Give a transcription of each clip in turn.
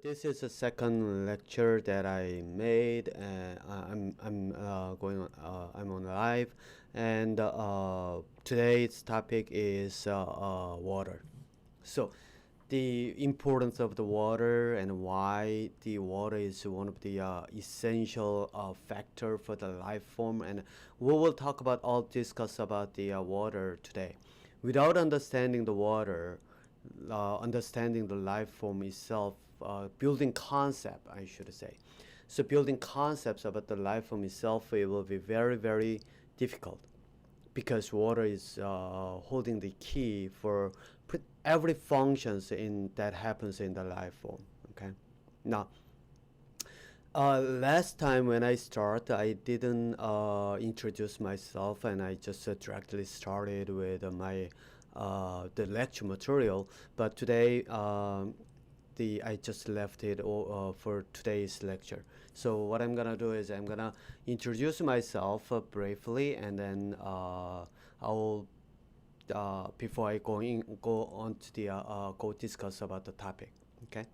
This is the second lecture that I made, and I'm on live, and today's topic is water. So, the importance of the water and why the water is one of the essential factor for the life form, and we will discuss about the water today. Without understanding the water, understanding the life form itself, building concept, I should say. So building concepts about the life form itself, it will be very, very difficult because water is holding the key for every functions in that happens in the life form. Okay. Now, last time when I start, I didn't introduce myself, and I just directly started with my the lecture material. But today, the I just left it for today's lecture. So what I'm gonna do is I'm gonna introduce myself briefly, and then I'll before I go on to the go discuss about the topic. Okay.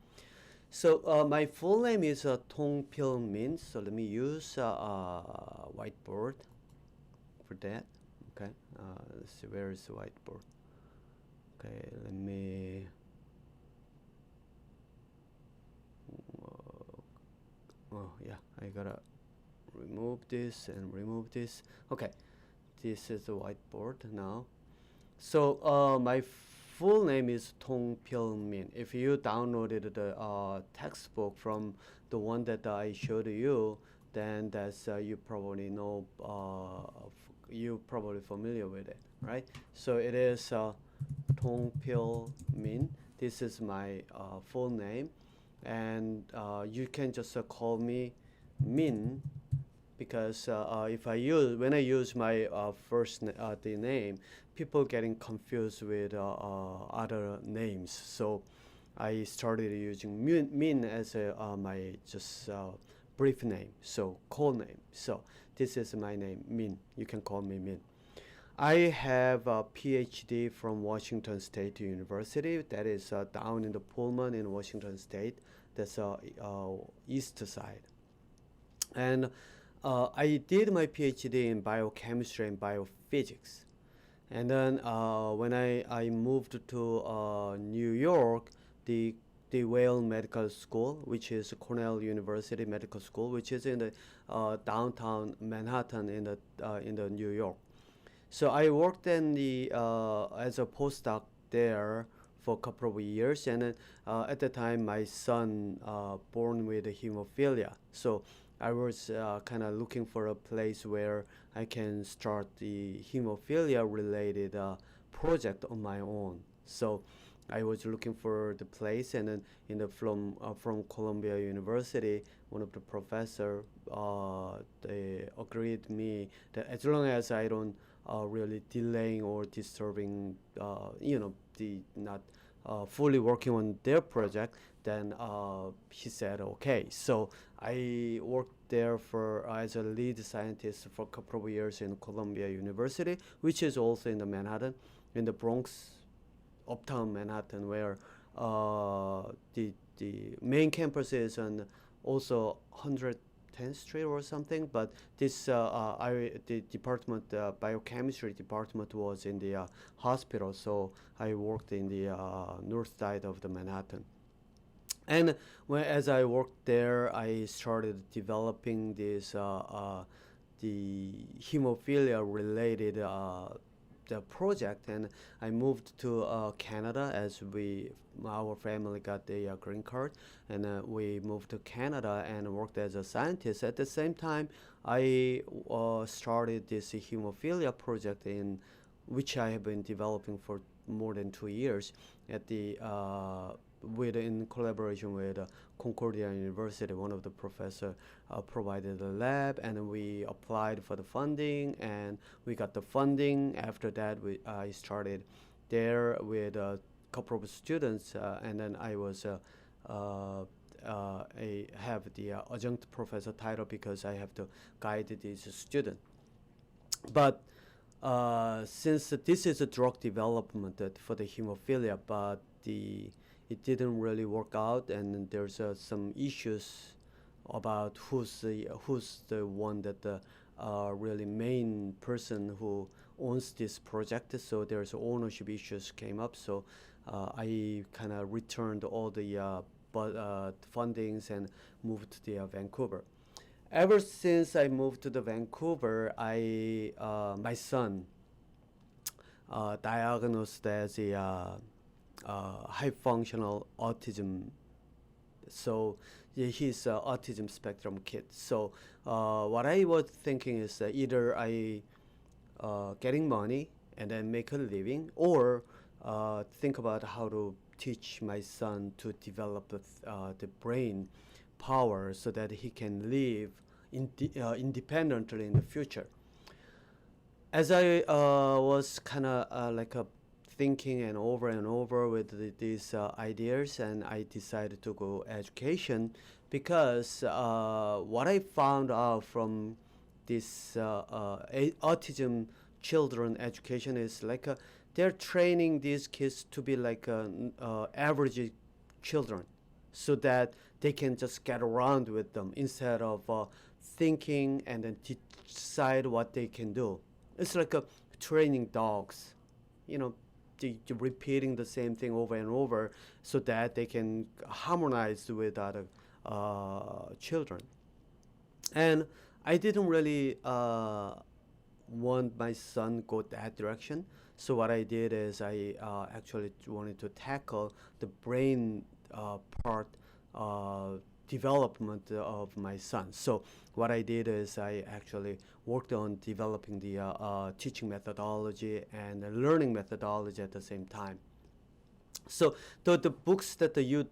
So my full name is Tong Pil Min. So let me use whiteboard for that. Okay. Let's see, where is the whiteboard? Okay, let me. Oh yeah, I gotta remove this and remove this. Okay, this is the whiteboard now. So my full name is Tong Pil Min. If you downloaded the textbook from the one that I showed you, then that's you probably know, you probably familiar with it, right? So it is Tong Pil Min. This is my full name, and you can just call me Min, because if I use when I use my the name, people getting confused with other names. So I started using Min as my just brief name, so call name. So this is my name, Min. You can call me Min. I have a PhD from Washington State University. That is down in the Pullman in Washington State. That's east side. And I did my PhD in biochemistry and biophysics. And then when I moved to New York, the Whale Medical School, which is Cornell University Medical School, which is in the downtown Manhattan in the New York. So I worked in the as a postdoc there for a couple of years, and then, at the time my son born with hemophilia. So I was kind of looking for a place where I can start the hemophilia related project on my own. So I was looking for the place, and then from Columbia University, one of the professor they agreed me that as long as I don't really delaying or disturbing, the not fully working on their project, then he said okay. So I worked there for as a lead scientist for a couple of years in Columbia University, which is also in the Manhattan, in the Bronx, uptown Manhattan, where the main campus is on also 110th Street or something. But this the department, biochemistry department, was in the hospital, so I worked in the north side of the Manhattan. And as I worked there, I started developing this the hemophilia related the project, and I moved to Canada as our family got the green card, and we moved to Canada and worked as a scientist. At the same time, I started this hemophilia project in which I have been developing for more than 2 years at the in collaboration with Concordia University. One of the professor provided a lab, and we applied for the funding, and we got the funding. After that, I started there with a couple of students, and then I was I have the adjunct professor title because I have to guide these students. But since this is a drug development for the hemophilia, but it didn't really work out, and there's some issues about who's the one that the really main person who owns this project. So there's ownership issues came up. So I kind of returned all the fundings and moved to the Vancouver. Ever since I moved to the Vancouver, I my son diagnosed as a high functional autism. So yeah, he's a autism spectrum kid. So what I was thinking is that either I getting money and then make a living, or think about how to teach my son to develop the brain power so that he can live independently in the future. As I was kind of thinking and over with these ideas, and I decided to go education because what I found out from this autism children education is they're training these kids to be like average children, so that they can just get around with them instead of thinking and then decide what they can do. It's like a training dogs, you know, repeating the same thing over and over so that they can harmonize with other children. And I didn't really want my son go that direction. So what I did is I actually wanted to tackle the brain part development of my son. So what I did is I actually worked on developing the teaching methodology and the learning methodology at the same time. So the books that you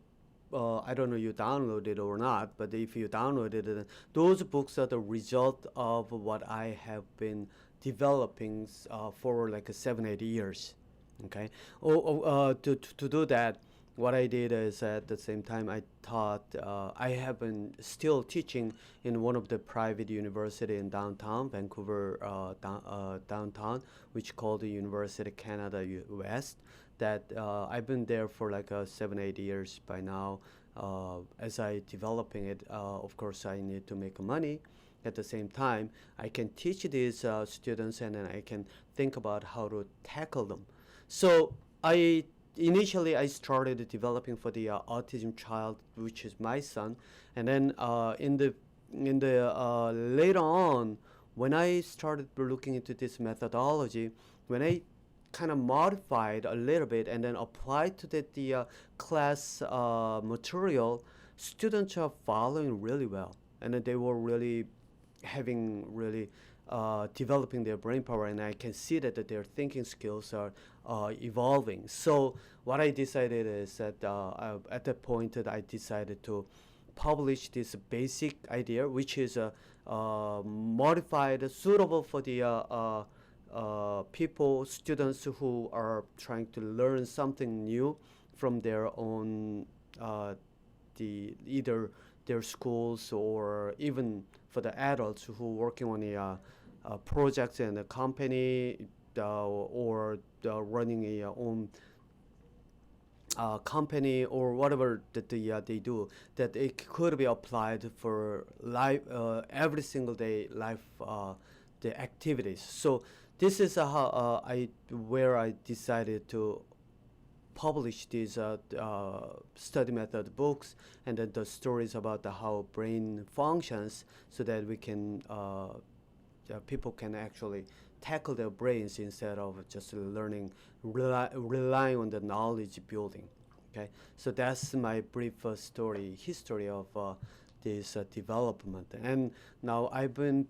I don't know you downloaded or not, but if you downloaded it, those books are the result of what I have been developing for like 7-8 years. Okay. To do that, what I did is at the same time I taught. I have been still teaching in one of the private university in downtown Vancouver, downtown, which called the University Canada West. That I've been there for like 7-8 years by now. As I developing it, of course I need to make money. At the same time, I can teach these students, and then I can think about how to tackle them. So I initially I started developing for the autism child, which is my son, and then in the later on, when I started looking into this methodology, when I kind of modified a little bit and then applied to the class material, students are following really well, and then they were really having really developing their brain power, and I can see that their thinking skills are evolving. So what I decided is that at that point that I decided to publish this basic idea, which is modified, suitable for the people, students who are trying to learn something new from their own either their schools, or even for the adults who are working on the projects in a company, or running a own company, or whatever that they do, that it could be applied for life, every single day life, the activities. So this is how where I decided to publish these study method books, and then the stories about how brain functions, so that we can people can actually tackle their brains instead of just learning, relying on the knowledge building. Okay, so that's my brief history of this development. And now I've been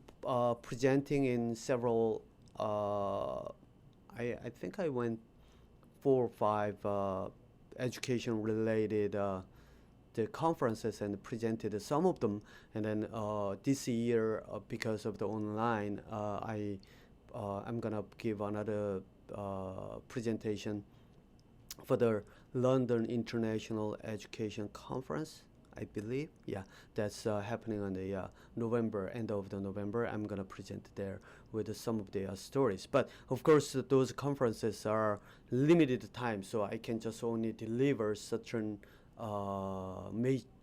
presenting in several. I think I went 4 or 5 education related the conferences and presented some of them. And then this year, because of the online, I'm gonna give another presentation for the London International Education Conference. I believe. Yeah, that's happening on the November, end of the November. I'm gonna present there with some of the stories. But of course, those conferences are limited time, so I can just only deliver certain,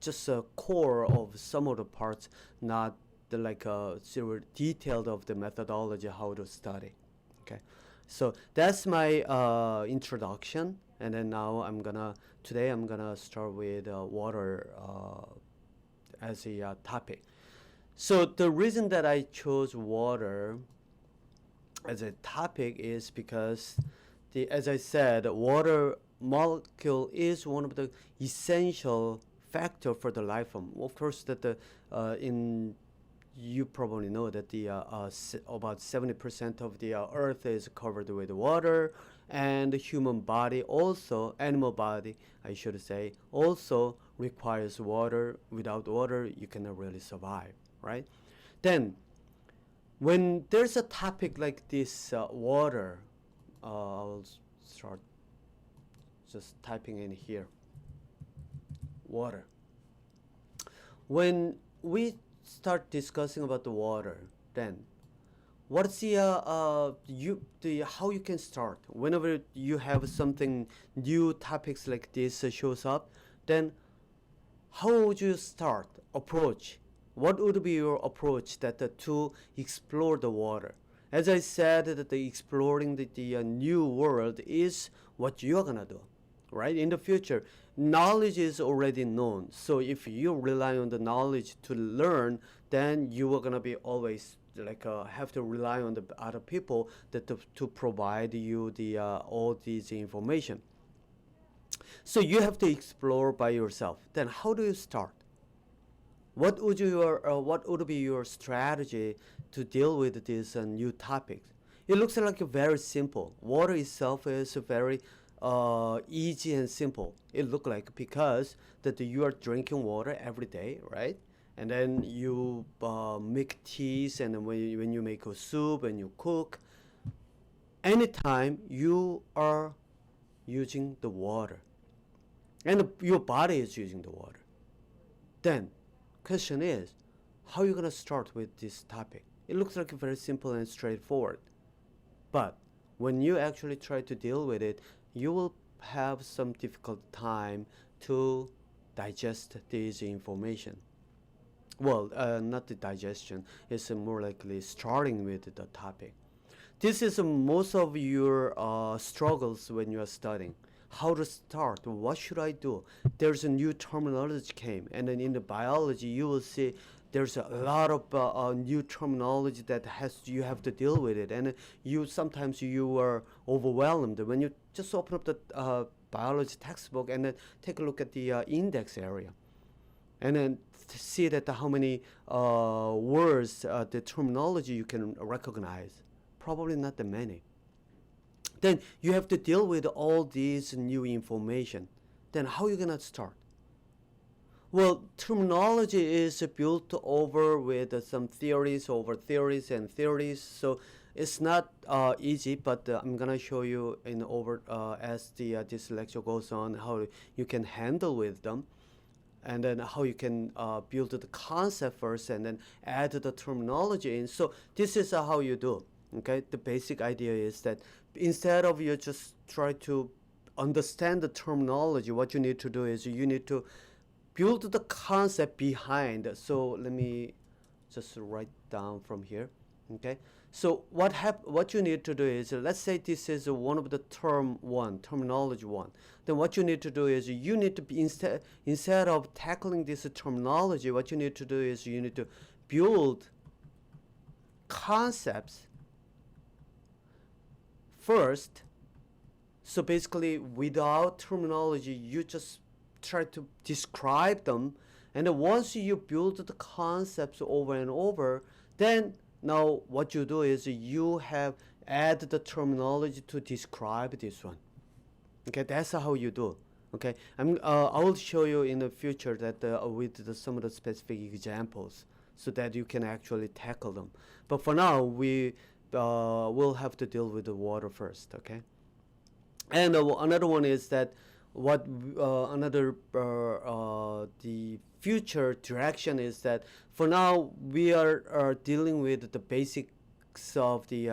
just a core of some of the parts, not the like zero detailed of the methodology how to study. Okay, so that's my introduction, and then now today I'm gonna start with water as a topic. So the reason that I chose water as a topic is because as I said, water molecule is one of the essential factor for the life form. Of course, that the in you probably know that about 70% of the earth is covered with water, and the human body also, animal body I should say, also requires water. Without water you cannot really survive, right? Then when there's a topic like this, water, I'll start just typing in here, water. When we start discussing about the water, then what's how you can start whenever you have something new topics like this shows up, then how would you start approach? What would be your approach to explore the water? As I said, that the exploring the new world is what you're gonna do, right? In the future, knowledge is already known. So if you rely on the knowledge to learn, then you are gonna be always like have to rely on the other people to provide you the all these information. So you have to explore by yourself. Then how do you start? What would be your strategy to deal with these new topics? It looks like very simple. Water itself is very easy and simple. It looks like because that you are drinking water every day, right? And then you make teas, and then when you make a soup and you cook, anytime you are using the water, and your body is using the water, then question is, how are you going to start with this topic? It looks like very simple and straightforward. But when you actually try to deal with it, you will have some difficult time to digest this information. Well, not the digestion, it's more likely starting with the topic. This is most of your struggles when you are studying. How to start? What should I do? There's a new terminology came, and then in the biology you will see there's a lot of new terminology that you have to deal with it, and sometimes you are overwhelmed when you just open up the biology textbook and then take a look at the index area, and then see that how many words, the terminology you can recognize. Probably not that many. Then you have to deal with all these new information. Then how are you gonna start? Well, terminology is built over with some theories over theories and theories, so it's not easy. But I'm gonna show you as this lecture goes on how you can handle with them, and then how you can build the concept first, and then add the terminology in. So this is how you do. Okay, the basic idea is that instead of you just try to understand the terminology, what you need to do is you need to build the concept behind. So let me just write down from here. Okay, so what you need to do is, let's say this is one of the terminology one. Then what you need to do is you need to be instead of tackling this terminology, what you need to do is you need to build concepts first. So basically, without terminology, you just try to describe them, and then once you build the concepts over and over, then now what you do is you have add the terminology to describe this one. Okay, that's how you do. Okay, I will show you in the future that with some of the specific examples, so that you can actually tackle them. But for now, we will have to deal with the water first. Okay, and another one is that another the future direction is that for now we are dealing with the basics of the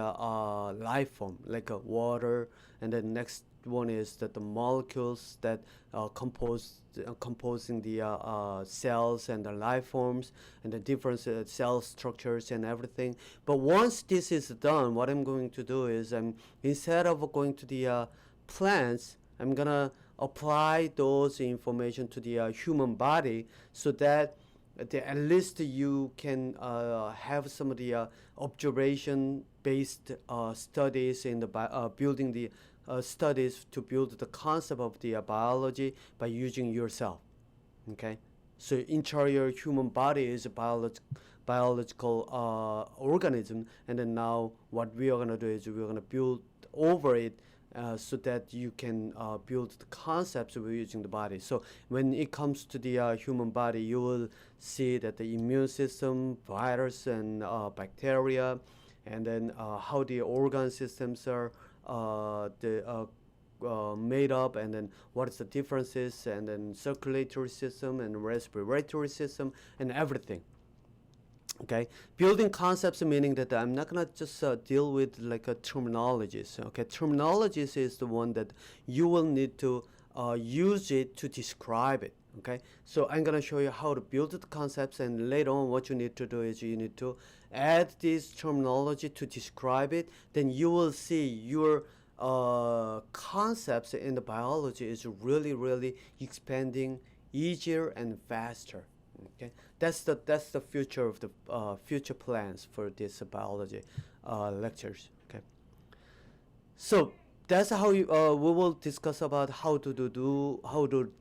life form, like water, and then next one is that the molecules that composing the cells and the life forms and the different cell structures and everything. But once this is done, what I'm going to do is instead of going to the plants, I'm gonna apply those information to the human body, so that at least you can have some of the observation based studies in the building the studies to build the concept of the biology by using yourself. Okay, so entire human body is a biological organism, and then now what we are going to do is we're going to build over it, so that you can build the concepts we're using the body. So when it comes to the human body, you will see that the immune system, virus, and bacteria, and then how the organ systems are made up, and then what is the differences, and then circulatory system and respiratory system and everything. Okay, building concepts, meaning that I'm not gonna just deal with like terminologies. Okay, terminologies is the one that you will need to use it to describe it. Okay, so I'm gonna show you how to build the concepts, and later on what you need to do is you need to add this terminology to describe it. Then you will see your concepts in the biology is really expanding easier and faster. Okay, that's the future of the future plans for this biology lectures. Okay, so that's how we will discuss about how to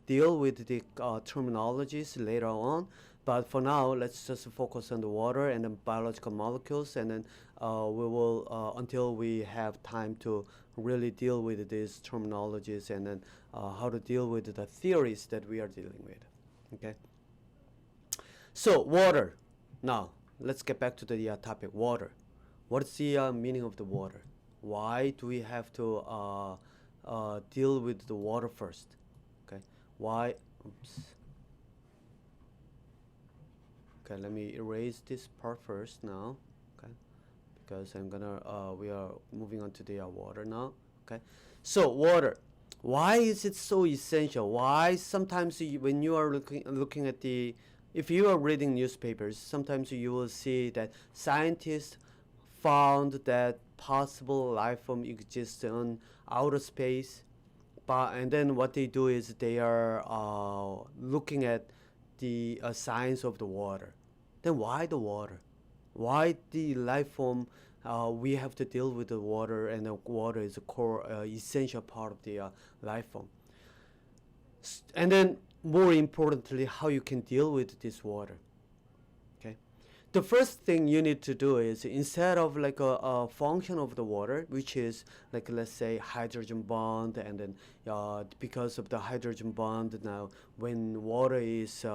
deal with the terminologies later on. But for now, let's just focus on the water and the biological molecules, and then we will until we have time to really deal with these terminologies, and then how to deal with the theories that we are dealing with. Okay. So water. Now let's get back to the topic, water. What's the meaning of the water? Why do we have to deal with the water first? Okay. Why? Oops. Okay. Let me erase this part first now. Okay. Because I'm gonna we are moving on to the water now. Okay. So water. Why is it so essential? Why sometimes when you are looking at the, if you are reading newspapers, sometimes you will see that scientists found that possible life form exists on outer space, and then what they do is they are looking at the science of the water. Then why the water? Why the life form? We have to deal with the water, and the water is a core, essential part of the life form. And then more importantly, how you can deal with this water. Okay, the first thing you need to do is, instead of like a function of the water, which is like, let's say, hydrogen bond, and then because of the hydrogen bond, now when water is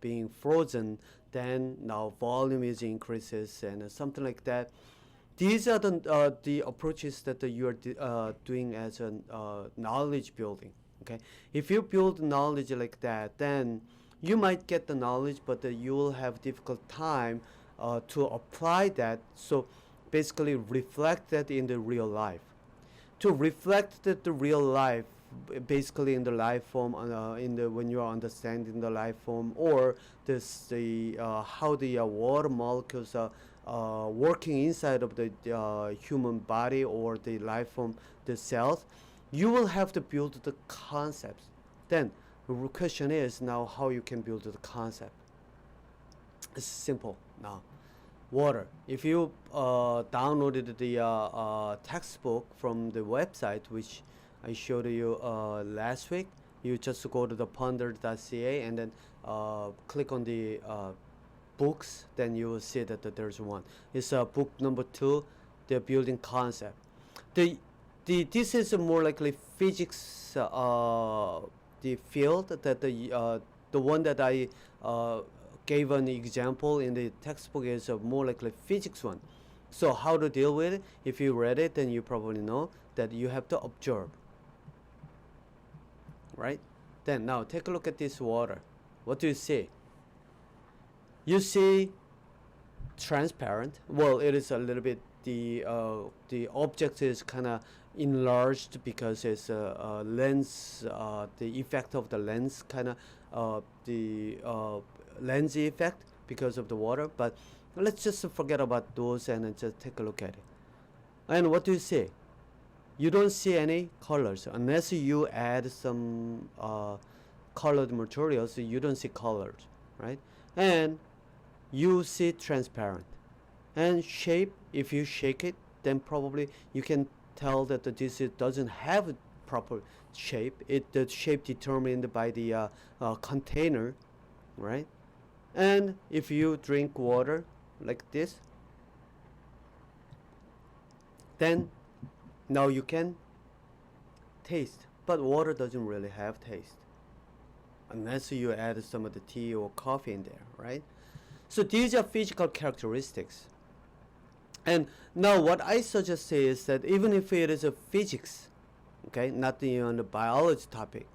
being frozen, then now volume is increases and something like that. These are the approaches that you are doing as a knowledge building. Okay, if you build knowledge like that, then you might get the knowledge, but you will have difficult time to apply that. So basically reflect that in the real life. To reflect that the real life, basically in the life form, in the when you are understanding the life form, or the how the water molecules are working inside of the human body or the life form, the cells, you will have to build the concepts. Then the question is now how you can build the concept. It's simple now. Water. If you downloaded the textbook from the website, which I showed you last week, you just go to the PonderEd.ca and then click on the books. Then you will see that there's one. It's book number 2, the building concept. This is more likely physics, the field that the one that I gave an example in the textbook is more likely physics one. So how to deal with it? If you read it, then you probably know that you have to observe. right? Then now take a look at this water. What do you see? You see transparent. Well, it is a little bit, the object is kind of enlarged because it's a lens, the effect of the lens, kind of the lens effect because of the water. But let's just forget about those and then just take a look at it. And what do you see? You don't see any colors unless you add some colored materials. You don't see colors, right? And you see transparent. And shape, if you shake it, then probably you can tell that this doesn't have a proper shape. The shape determined by the container, right? And if you drink water like this, then now you can taste. But water doesn't really have taste unless you add some of the tea or coffee in there, right? So these are physical characteristics. And now what I suggest is that even if it is a physics, okay, not on the biology topic,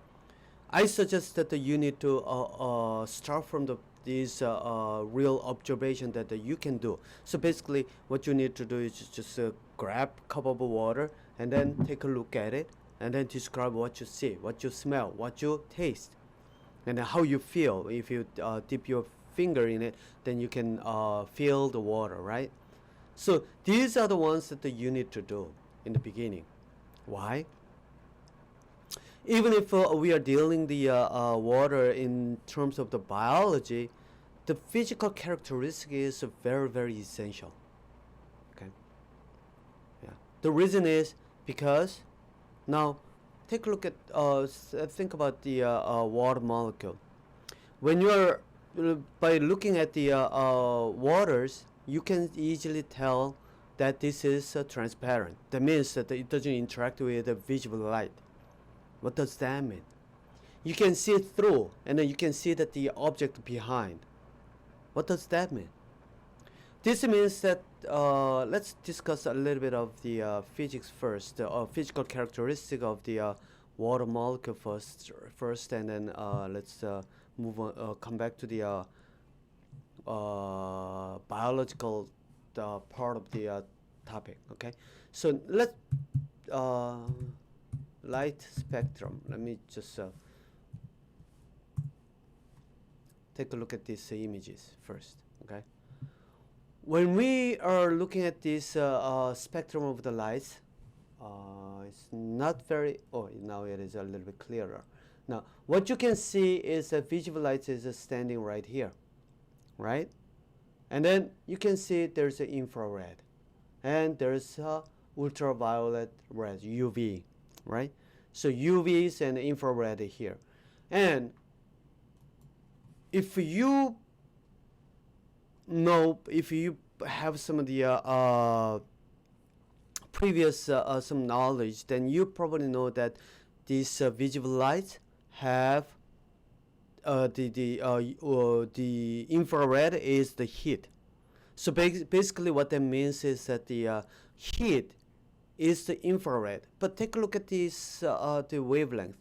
I suggest that you need to start from these real observation that you can do. So basically what you need to do is just grab a cup of water and then take a look at it and then describe what you see, what you smell, what you taste, and how you feel. If you dip your finger in it, then you can feel the water, right? So these are the ones that you need to do in the beginning. Why? Even if we are dealing the water in terms of the biology, the physical characteristic is very, very essential. Okay. Yeah. The reason is because now take a look at think about the water molecule. When you are by looking at the waters, you can easily tell that this is transparent. That means that it doesn't interact with the visible light. What does that mean? You can see it through, and then you can see that the object behind. What does that mean? This means that let's discuss a little bit of the physics first, the physical characteristic of the water molecule first, and then let's move on. Come back to the biological part of the topic. Okay, so let's light spectrum. Let me just take a look at these images first. Okay, when we are looking at this spectrum of the lights, it's not very. Oh, now it is a little bit clearer. Now, what you can see is that visible light is standing right here, right? And then you can see there's an infrared, and there's ultraviolet red, UV, right? So UVs and infrared here. And if you know, if you have some of the previous some knowledge, then you probably know that these visible lights have the infrared is the heat. So basically what that means is that the heat is the infrared. But take a look at this the wavelength.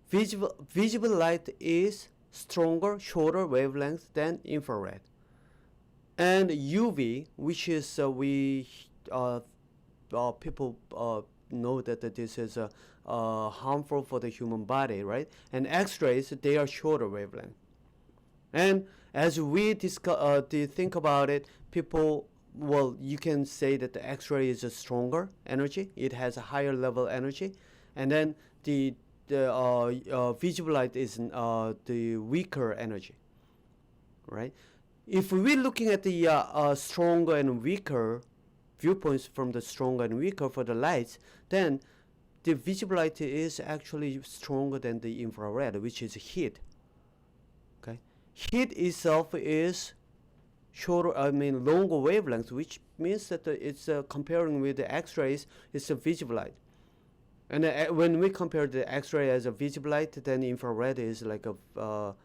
Visible light is stronger, shorter wavelength than infrared. And UV, which is people know that this is harmful for the human body, right? And X-rays, they are shorter wavelength. And as we think about it, people, well, you can say that the X-ray is a stronger energy. It has a higher level energy. And then the visible light is the weaker energy, right? If we're looking at the stronger and weaker viewpoints from the stronger and weaker for the lights, then the visible light is actually stronger than the infrared, which is heat. Okay, heat itself is shorter, longer wavelength, which means that it's comparing with the X-rays, it's a visible light. And when we compare the X-ray as a visible light, then infrared is like a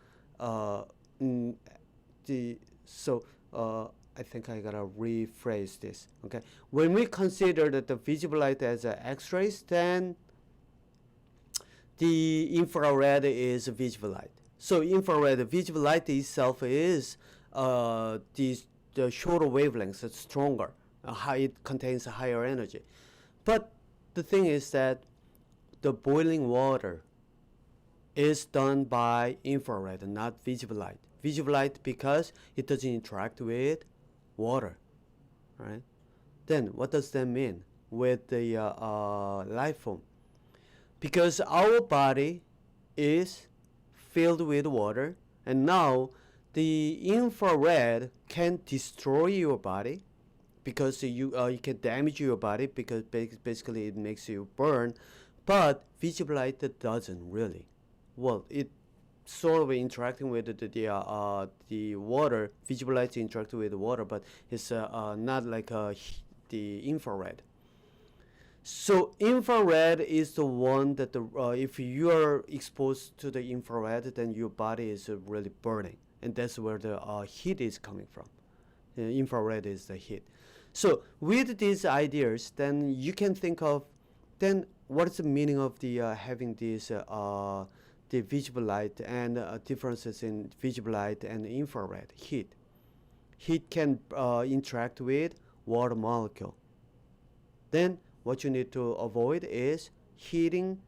I think I gotta rephrase this. Okay, when we consider that the visible light as X-rays, then the infrared is visible light. So infrared visible light itself is the shorter wavelengths, it's stronger. It contains a higher energy. But the thing is that the boiling water is done by infrared, not visible light. Visible light because it doesn't interact with water, right? Then what does that mean with the life form? Because our body is filled with water, and now the infrared can destroy your body because you can damage your body because basically it makes you burn, but visible light doesn't really. Well, it sort of interacting with the water. Visible light interacting with the water, but it's not like the infrared. So infrared is the one that if you are exposed to the infrared, then your body is really burning, and that's where the heat is coming from. Infrared is the heat. So with these ideas, then you can think of, then what's the meaning of the having this the visible light and differences in visible light and infrared heat. Heat can interact with water molecule. Then what you need to avoid is heating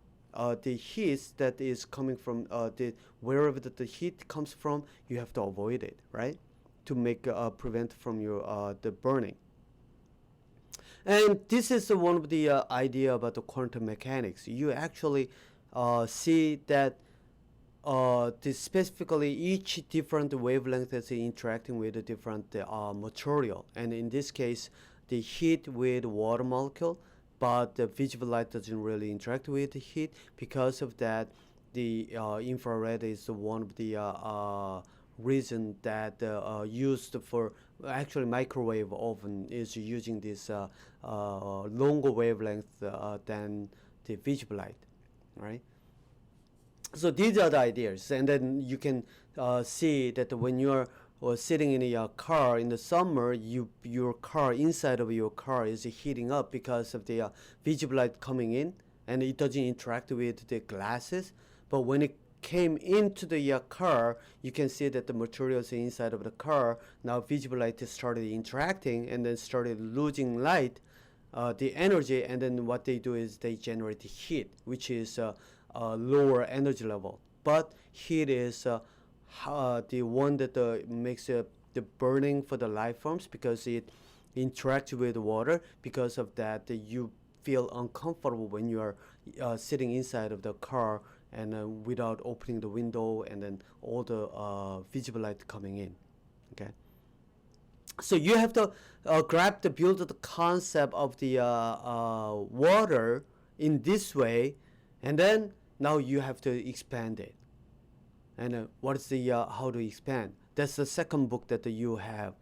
the heat that is coming from the wherever the heat comes from. You have to avoid it, right, to make prevent from your the burning. And this is one of the idea about the quantum mechanics. You actually see that specifically each different wavelength is interacting with a different material, and in this case the heat with water molecule, but the visible light doesn't really interact with the heat. Because of that, the infrared is one of the reason that used for actually microwave oven is using this longer wavelength than the visible light, right? So these are the ideas, and then you can see that when you're sitting in a car in the summer, your car, inside of your car is heating up because of the visible light coming in, and it doesn't interact with the glasses. But when it came into the car, you can see that the materials inside of the car, now visible light started interacting and then started losing light, the energy, and then what they do is they generate heat, which is lower energy level. But heat is the one that makes the burning for the life forms, because it interacts with water. Because of that, you feel uncomfortable when you are sitting inside of the car and without opening the window, and then all the visible light coming in. Okay. So you have to build the concept of the water in this way, and then now you have to expand it. And what is the how to expand? That's the second book that you have.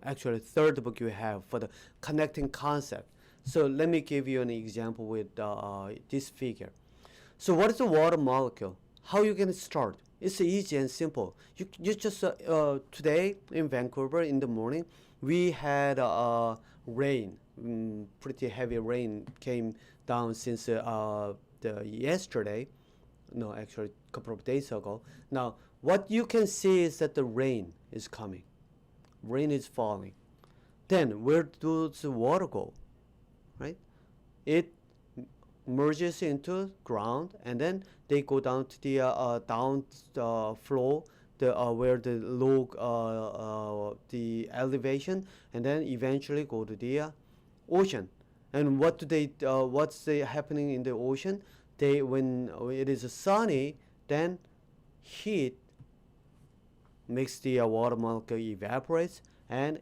Actually, third book you have for the connecting concept. So let me give you an example with this figure. So what is the water molecule? How you can start? It's easy and simple. You just today in Vancouver in the morning we had rain. Pretty heavy rain came down since the yesterday. No, actually a couple of days ago. Now what you can see is that the rain is coming. Rain is falling. Then where does the water go? Right? It merges into ground, and then they go down to the down flow, the where the low the elevation, and then eventually go to the ocean. And what do they? What's happening in the ocean? They, when it is sunny, then heat makes the water molecule evaporates, and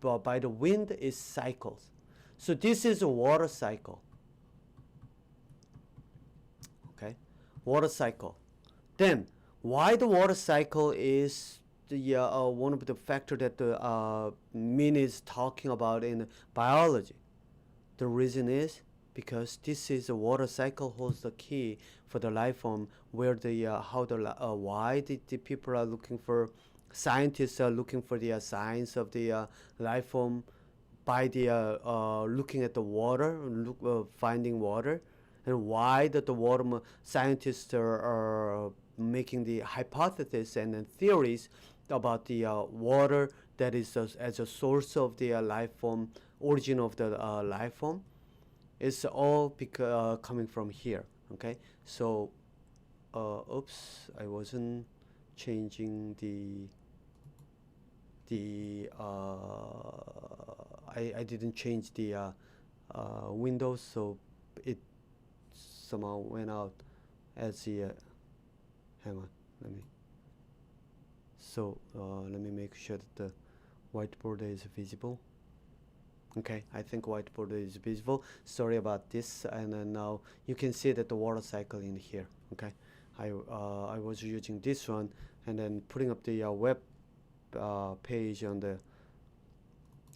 by the wind it cycles. So this is a water cycle. Okay, water cycle. Then why the water cycle is the one of the factor that the Min is talking about in biology. The reason is because this is a water cycle holds the key for the life form, where the how the why the people are looking for, scientists are looking for the science of the life form by the looking at the water, finding water, and why that the water scientists are making the hypothesis and then theories about the water that is as a source of the life form, origin of the life form. It's all coming from here. Okay, so oops, I wasn't changing I didn't change the Windows, so it somehow went out as the hang on, let me make sure that the whiteboard is visible. Okay, I think whiteboard is visible. Sorry about this. And then now you can see that the water cycle in here. Okay, I was using this one and then putting up the web page on the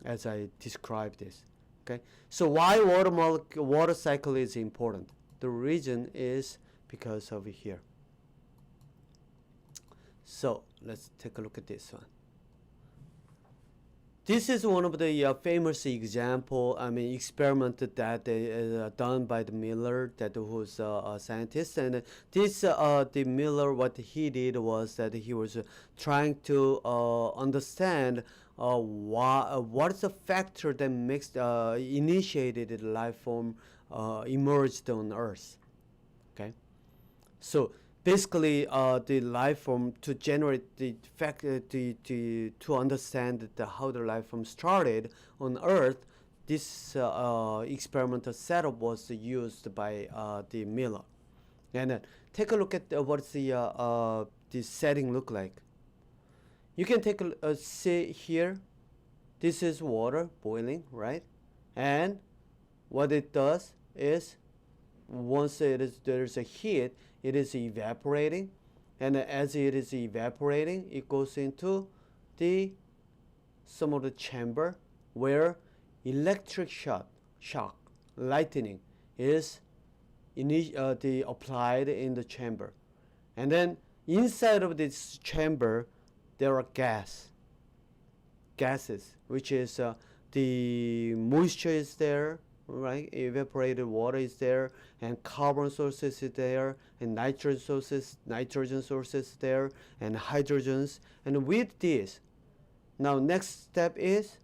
as I described this. Okay, so why water cycle is important? The reason is because of here. So let's take a look at this one. This is one of the famous experiment that done by the Miller, that who's a scientist. And this the Miller, what he did was that he was trying to understand what's the factor that makes initiated life form emerged on Earth. Okay, so basically, the life form, to generate the fact to understand how the life form started on Earth, this experimental setup was used by the Miller. And take a look at what's the setting look like. You can take a see here. This is water boiling, right? And what it does is, once there's a heat, it is evaporating, and as it is evaporating, it goes into some of the chamber where electric shock, lightning is applied in the chamber, and then inside of this chamber there are gases, which is the moisture is there, right? Evaporated water is there, and carbon sources is there, and nitrogen sources there, and hydrogens. And with this, now next step is,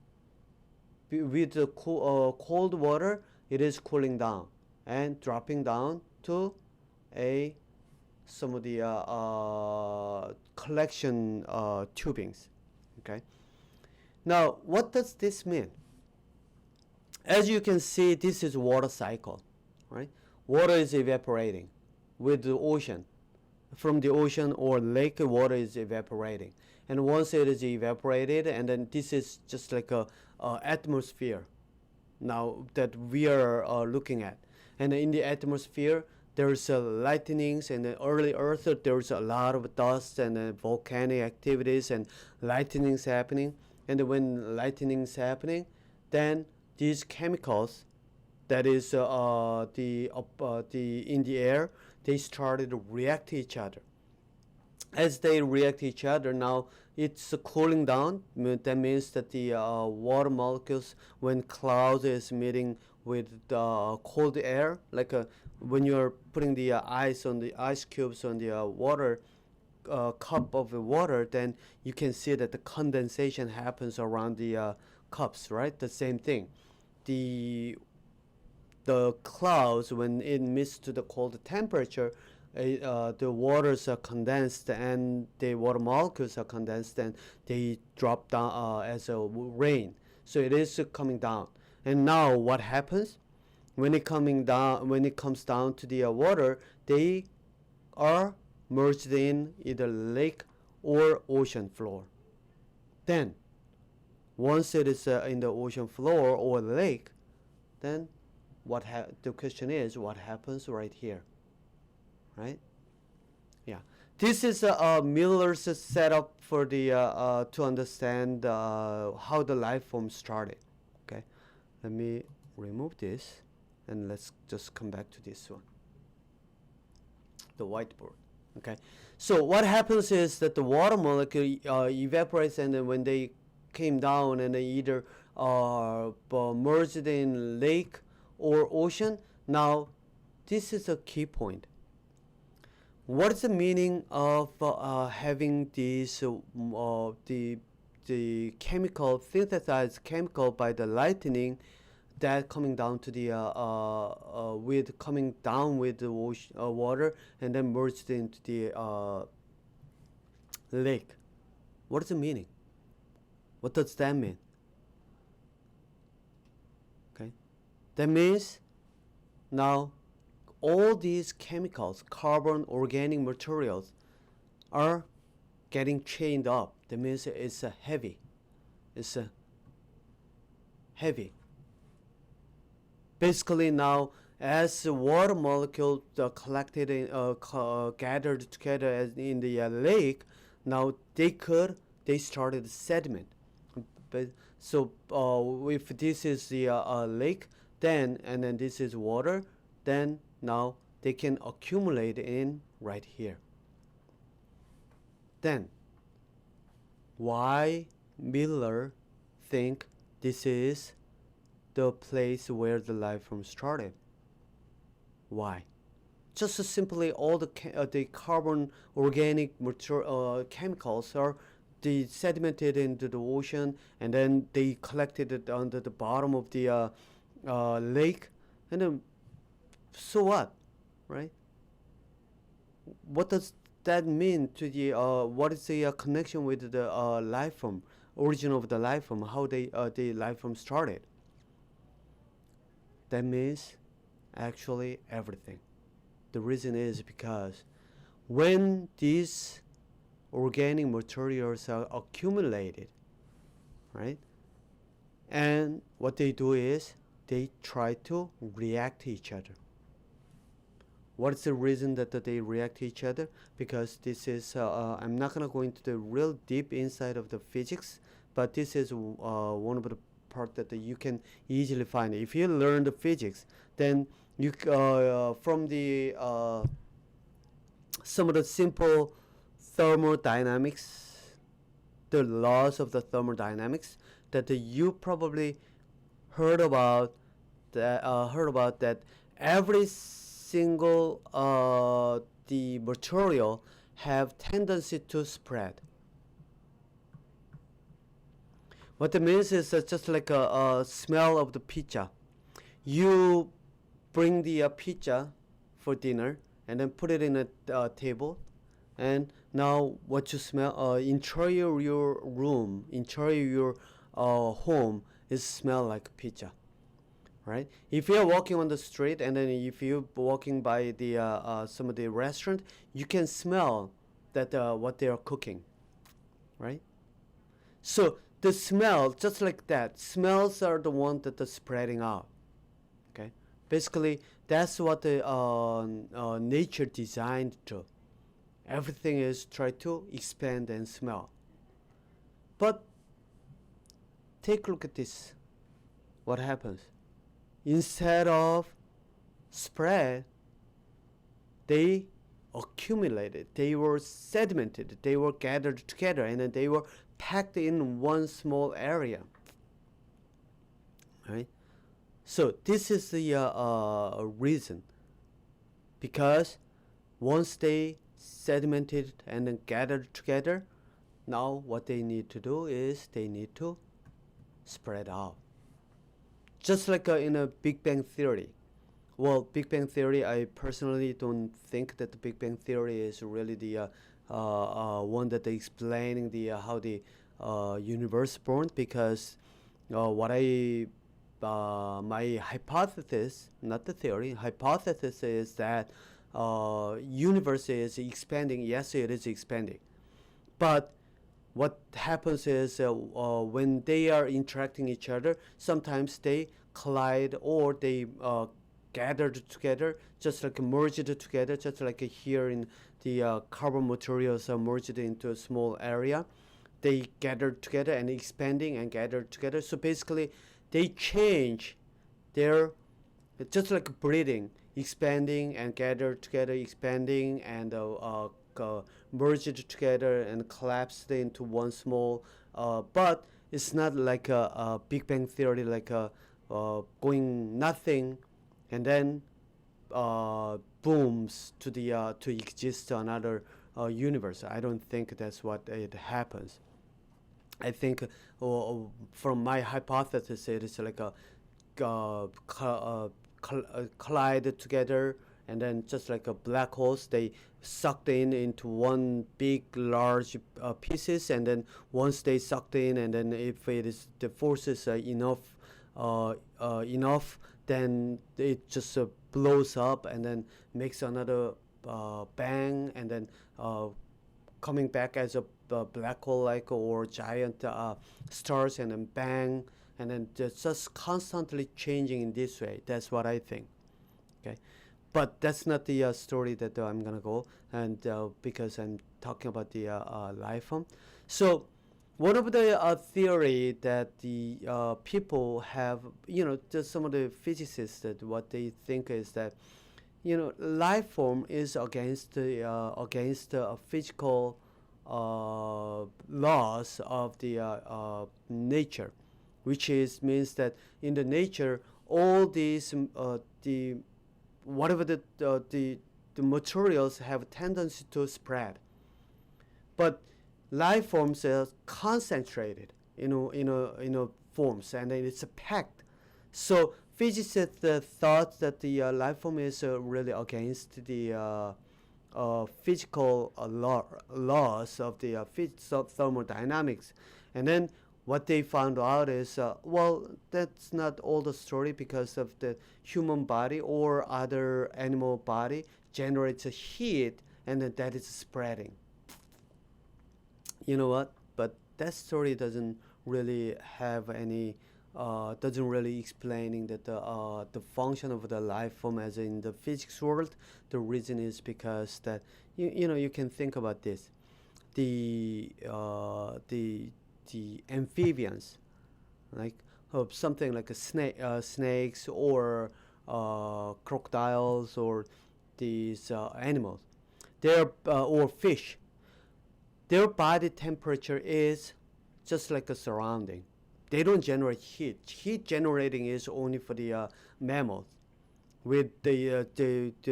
with the cold water, it is cooling down and dropping down to some of the collection tubings. Okay. Now, what does this mean? As you can see, this is water cycle, right? Water is evaporating with the ocean. From the ocean or lake, water is evaporating. And once it is evaporated, and then this is just like a atmosphere now that we are looking at. And in the atmosphere, there's lightnings, and the early Earth, there's a lot of dust and volcanic activities and lightnings happening. And when lightnings happening, then these chemicals that is in the air, they started to react to each other. As they react to each other, now it's cooling down. That means that the water molecules, when clouds is meeting with cold air, like when you're putting the ice cubes on the water cup of water, then you can see that the condensation happens around the cups, right? The same thing. The clouds, when it meets to the cold temperature, the waters are condensed, and the water molecules are condensed, and they drop down as a rain. So it is coming down. And now what happens when it comes down to the water? They are merged in either lake or ocean floor. Then once it is in the ocean floor or lake, then the question is, what happens right here, right? Yeah, this is Miller's setup for the to understand how the life form started. Okay, let me remove this, and let's just come back to this one, the whiteboard. Okay, so what happens is that the water molecule evaporates, and then when they came down and they either merged in lake or ocean, now this is a key point. What is the meaning of having these the chemical synthesized chemical by the lightning that coming down to the with coming down with the water and then merged into the lake? What is the meaning? What does that mean? Okay, that means now all these chemicals, carbon, organic materials, are getting chained up. That means it's heavy. It's heavy. Basically now, as the water molecules collected gathered together as in the lake, now they started sediment. But so if this is the lake, then and then this is water, then now they can accumulate in right here. Then why Miller think this is the place where the life form started? Why? Just simply all the carbon organic chemicals are they sedimented into the ocean and then they collected it under the bottom of the lake, and then so what, right? What does that mean to the what is the connection with the life form, origin of the life form, how the life form started? That means actually everything. The reason is because when these organic materials are accumulated, right, and what they do is they try to react to each other. What is the reason that they react to each other? Because this is I'm not gonna go into the real deep inside of the physics, but this is one of the part that you can easily find. If you learn the physics, then you from the some of the simple thermodynamics, the laws of the thermodynamics that you probably heard about that every single the material have tendency to spread. What that means is just like a smell of the pizza. You bring the pizza for dinner and then put it in a table, and now what you smell interior your room, interior your home is smell like pizza, right? If you're walking on the street and then if you're walking by the some of the restaurant, you can smell that what they are cooking, right? So the smell, just like that, smells are the one that are spreading out. Okay, basically that's what the nature designed to. Everything is try to expand and smell. But take a look at this. What happens? Instead of spread, they accumulated, they were sedimented, they were gathered together, and then they were packed in one small area. Right? So this is the reason, because once they sedimented and then gathered together, now what they need to do is they need to spread out. Just like in a Big Bang Theory. Well, Big Bang Theory, I personally don't think that the Big Bang Theory is really the one that they explaining the how the universe born, because what I my hypothesis, not the theory, hypothesis is that universe is expanding. Yes, it is expanding, but what happens is when they are interacting each other, sometimes they collide or they gathered together, just like merged together, just like here in the carbon materials are merged into a small area. They gathered together and expanding and gathered together. So basically, they change their, just like breathing, expanding and gathered together, expanding and merged together and collapsed into one small. But it's not like a Big Bang Theory, like going nothing and then booms to exist another universe. I don't think that's what it happens. I think from my hypothesis, it is like a collide together, and then just like a black holes, they sucked into one big large pieces, and then once they sucked in, and then if it is the forces are enough, then it just blows up and then makes another bang, and then coming back as a black hole like or giant stars, and then bang, and then just constantly changing in this way. That's what I think. Okay, but that's not the story that I'm gonna go, and because I'm talking about the life form. So one of the theory that the people have, just some of the physicists, that what they think is that life form is against the physical laws of the nature, which means that in the nature all these the whatever the materials have a tendency to spread, but life forms are concentrated in a forms, and then it's packed. So physicists thought that the life form is really against the physical laws of the of thermodynamics. And then what they found out is, well, that's not all the story, because of the human body or other animal body generates a heat, and then that is spreading. You know what? But that story doesn't really have any, doesn't really explaining that the function of the life form as in the physics world. The reason is because that you can think about this, the amphibians, like something like a snakes or crocodiles or these animals, or fish. Their body temperature is just like a surrounding. They don't generate heat. Heat generating is only for the mammals, with the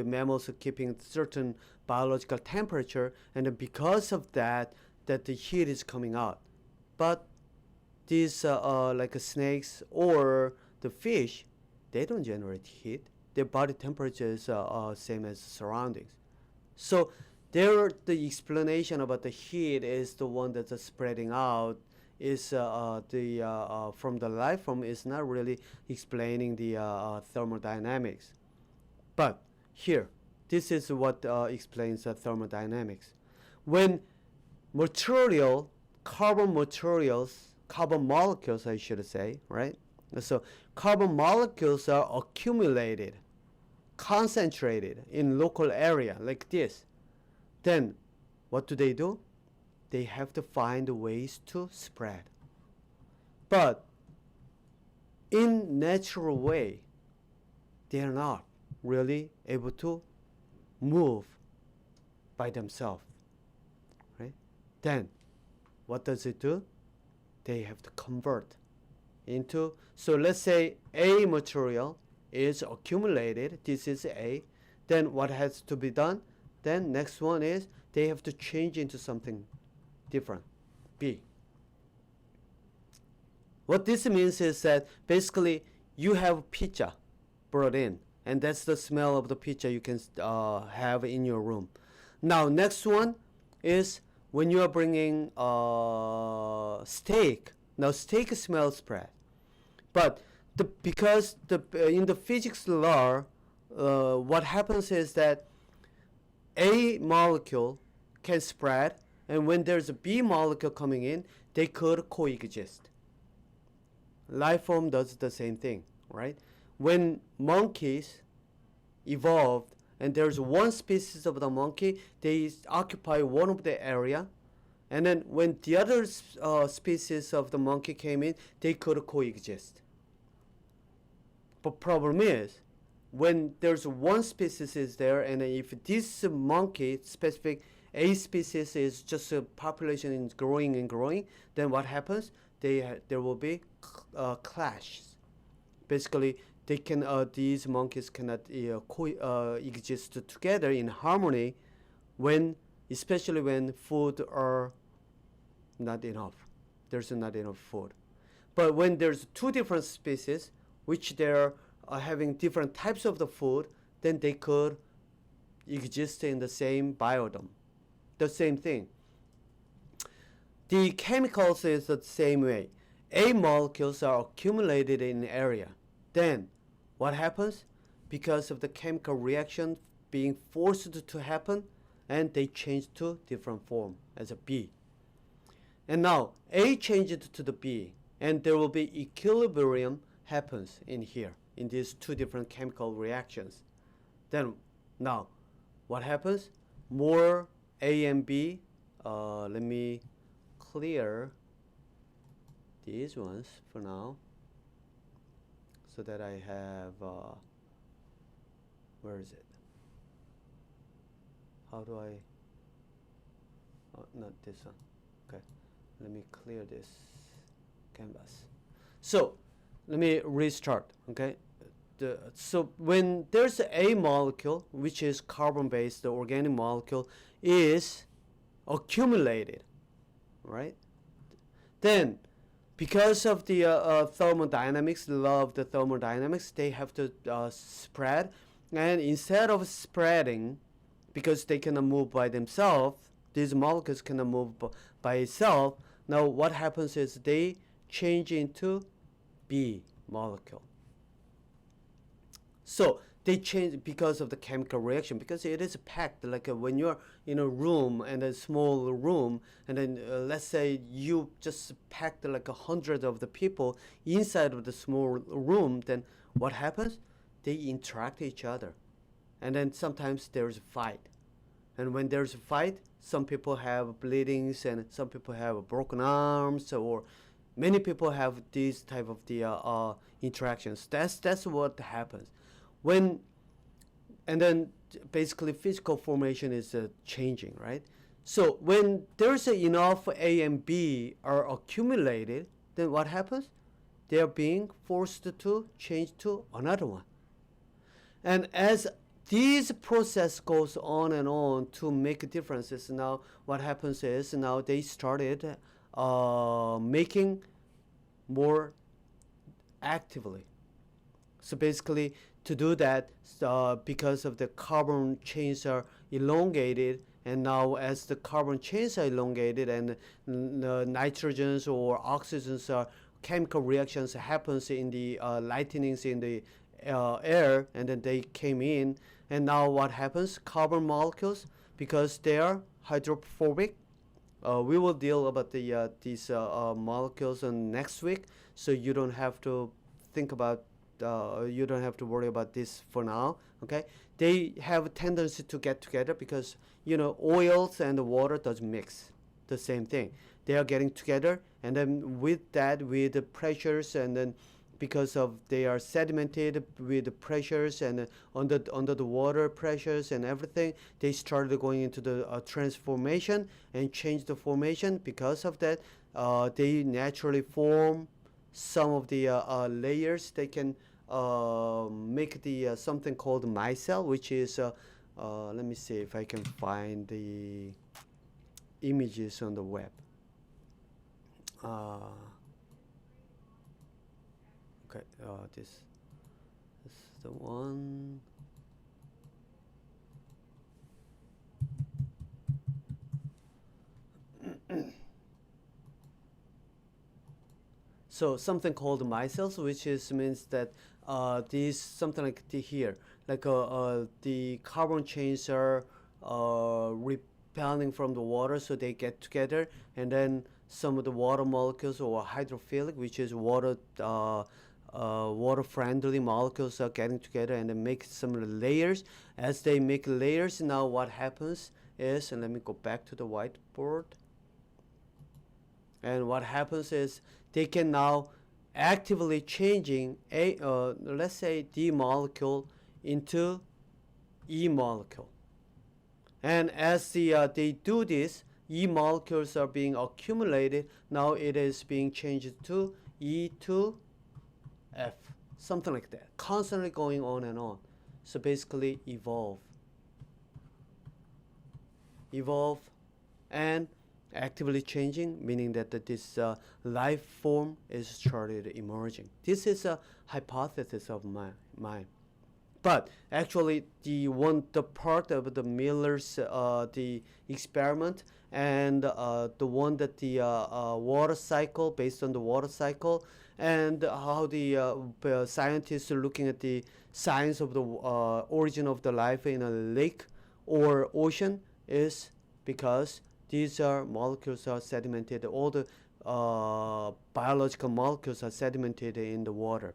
mammals keeping certain biological temperature, and then because of that the heat is coming out. But these like snakes or the fish, they don't generate heat. Their body temperature is same as surroundings. So the explanation about the heat is the one that's spreading out, is from the life form, is not really explaining the thermodynamics. But here, this is what explains thermodynamics. When carbon molecules, I should say, right? So carbon molecules are accumulated, concentrated in local area like this. Then what do? They have to find ways to spread. But in natural way, they are not really able to move by themselves, right? Then what does it do? They have to convert into, so let's say A material is accumulated, this is A, then what has to be done? Then next one is they have to change into something different, B. What this means is that basically you have pizza brought in, and that's the smell of the pizza you can have in your room. Now next one is when you are bringing steak. Now steak smell spread, but because in the physics law, what happens is that A molecule can spread, and when there's a B molecule coming in, they could coexist. Life form does the same thing, right? When monkeys evolved, and there's one species of the monkey, they occupy one of the area, and then when the other species of the monkey came in, they could coexist. But problem is, when there's one species is there, and if this monkey specific A species is just a population is growing and growing, then what happens? There will be clashes. Basically, they can these monkeys cannot exist together in harmony when, especially when food are not enough. There's not enough food. But when there's two different species, which they're having different types of the food, then they could exist in the same biodome. The same thing. The chemicals is the same way. A molecules are accumulated in area. Then what happens? Because of the chemical reaction being forced to happen, and they change to different form as a B. And now A changed to the B, and there will be equilibrium happens in here in these two different chemical reactions. Then now what happens? More A and B. Let me clear these ones for now so that I have where is it? How do I not this one. Okay, let me clear this canvas. So let me restart. Okay, so when there's a molecule which is carbon based, the organic molecule is accumulated, right? Then because of the thermodynamics, love the thermodynamics, they have to spread, and instead of spreading, because they cannot move by themselves, these molecules cannot move by itself. Now what happens is they change into B molecule. So they change because of the chemical reaction, because it is packed, like when you're in a room, and a small room, and then let's say you just packed like 100 of the people inside of the small room, then what happens? They interact each other, and then sometimes there's a fight. And when there's a fight, some people have bleedings, and some people have broken arms, or many people have these type of the interactions. That's what happens. And then basically physical formation is changing, right? So when there's enough A and B are accumulated, then what happens? They are being forced to change to another one. And as this process goes on and on to make differences, now what happens is now they started making more actively. So basically, to do that, because of the carbon chains are elongated, and now as the carbon chains are elongated and the nitrogens or oxygens are chemical reactions happens in the lightnings in the air, and then they came in, and now what happens? Carbon molecules, because they are hydrophobic. We will deal about these molecules next week, so you don't have to think about you don't have to worry about this for now. Okay, they have a tendency to get together because oils and the water doesn't mix. The same thing, they are getting together, and then with that, with the pressures, and then because of they are sedimented with the pressures and under the water pressures and everything, they started going into the transformation and change the formation. Because of that, they naturally form some of the layers. They can make the something called Micelle, which is let me see if I can find the images on the web. Okay, this is the one. So something called Micelles, which means that these something like here, like the carbon chains are repelling from the water, so they get together, and then some of the water molecules or hydrophilic, which is water friendly molecules, are getting together and then make some layers. As they make layers, now what happens is, and let me go back to the whiteboard. And what happens is they can now actively changing a let's say D molecule into E molecule. And as they do this, E molecules are being accumulated. Now it is being changed to E to F. something like that, constantly going on and on. So basically evolve and actively changing, meaning that this life form is started emerging. This is a hypothesis of mine. But actually, the part of the Miller's the experiment and the one that the water cycle, based on the water cycle, and how the scientists are looking at the science of the origin of the life in a lake or ocean, is because these are molecules are sedimented. All the biological molecules are sedimented in the water.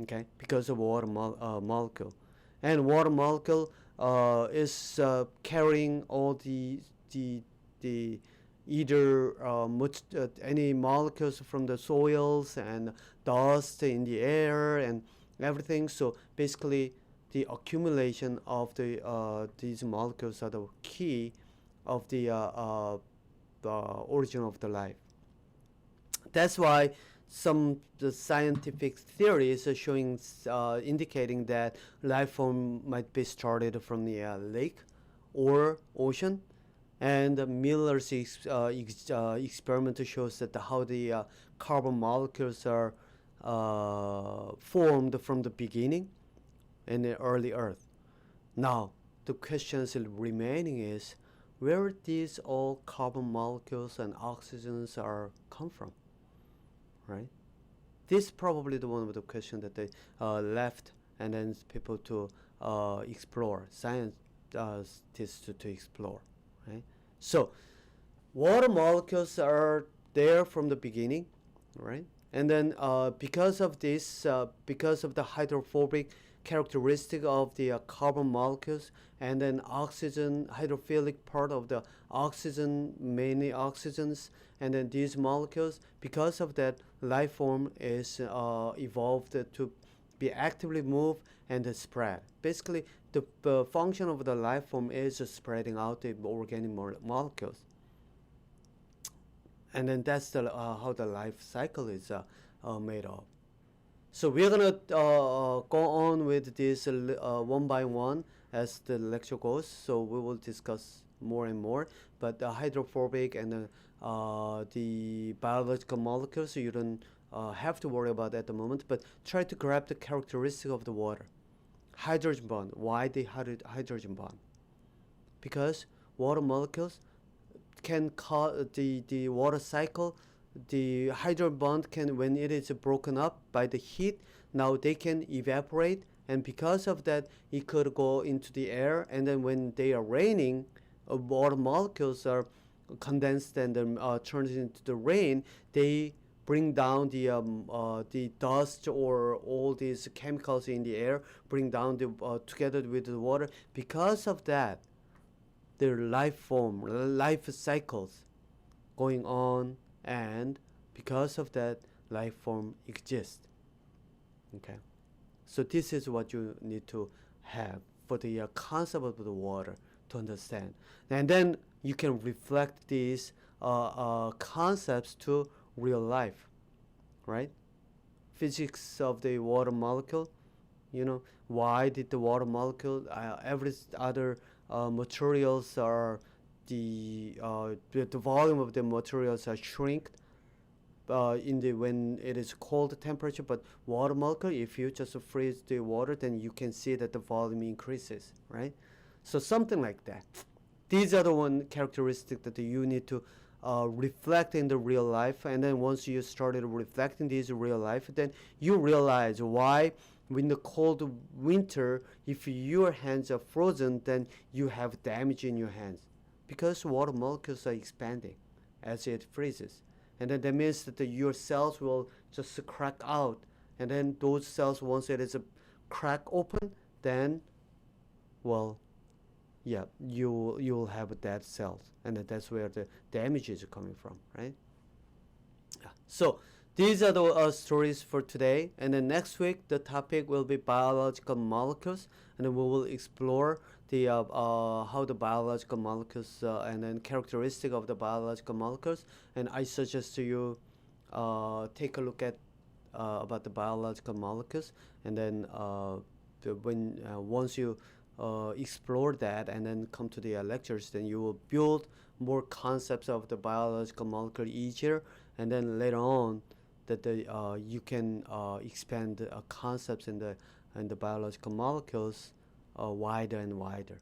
Okay, because of water molecule, and water molecule is carrying all the either any molecules from the soils and dust in the air and everything. So basically, the accumulation of these molecules are the key of the origin of the life. That's why some the scientific theories are showing indicating that life form might be started from the lake or ocean, and Miller's experiment shows that how the carbon molecules are formed from the beginning in the early Earth. Now the questions remaining is where these all carbon molecules and oxygens are come from, right? This is probably the one of the question that they left and then people to explore, scientists to explore, right? So water molecules are there from the beginning, right? And then because of this, because of the hydrophobic characteristic of the carbon molecules, and then oxygen, hydrophilic part of the oxygen, many oxygens, and then these molecules, because of that, life form is evolved to be actively move and spread. Basically, the function of the life form is spreading out the organic molecules. And then that's the how the life cycle is made of. So we're gonna go on with this one by one as the lecture goes. So we will discuss more and more. But the hydrophobic and the biological molecules, you don't have to worry about at the moment. But try to grab the characteristic of the water. Hydrogen bond. Why the hydrogen bond? Because water molecules can cause the water cycle. The hydrogen bond can, when it is broken up by the heat, now they can evaporate, and because of that it could go into the air, and then when they are raining, water molecules are condensed and then turned into the rain. They bring down the dust or all these chemicals in the air, bring down the together with the water. Because of that, their life form, life cycles going on, and because of that, life form exists. Okay, so this is what you need to have for the concept of the water to understand, and then you can reflect these concepts to real life, right? Physics of the water molecule. Why did the water molecule, every other materials are the volume of the materials are shrink in the when it is cold temperature, but water molecule, if you just freeze the water, then you can see that the volume increases, right? So something like that. These are the one characteristic that you need to reflect in the real life, and then once you started reflecting these real life, then you realize why in the cold winter, if your hands are frozen, then you have damage in your hands, because water molecules are expanding as it freezes, and then that means that your cells will just crack out, and then those cells, once it is a crack open, then well, yeah, you'll have dead cells, and then that's where the damage is coming from, right? Yeah. So these are the stories for today, and then next week the topic will be biological molecules, and then we will explore the how the biological molecules and then characteristic of the biological molecules. And I suggest to you take a look at about the biological molecules, and then when once you explore that and then come to the lectures, then you will build more concepts of the biological molecule easier, and then later on that you can expand concepts in the biological molecules wider and wider.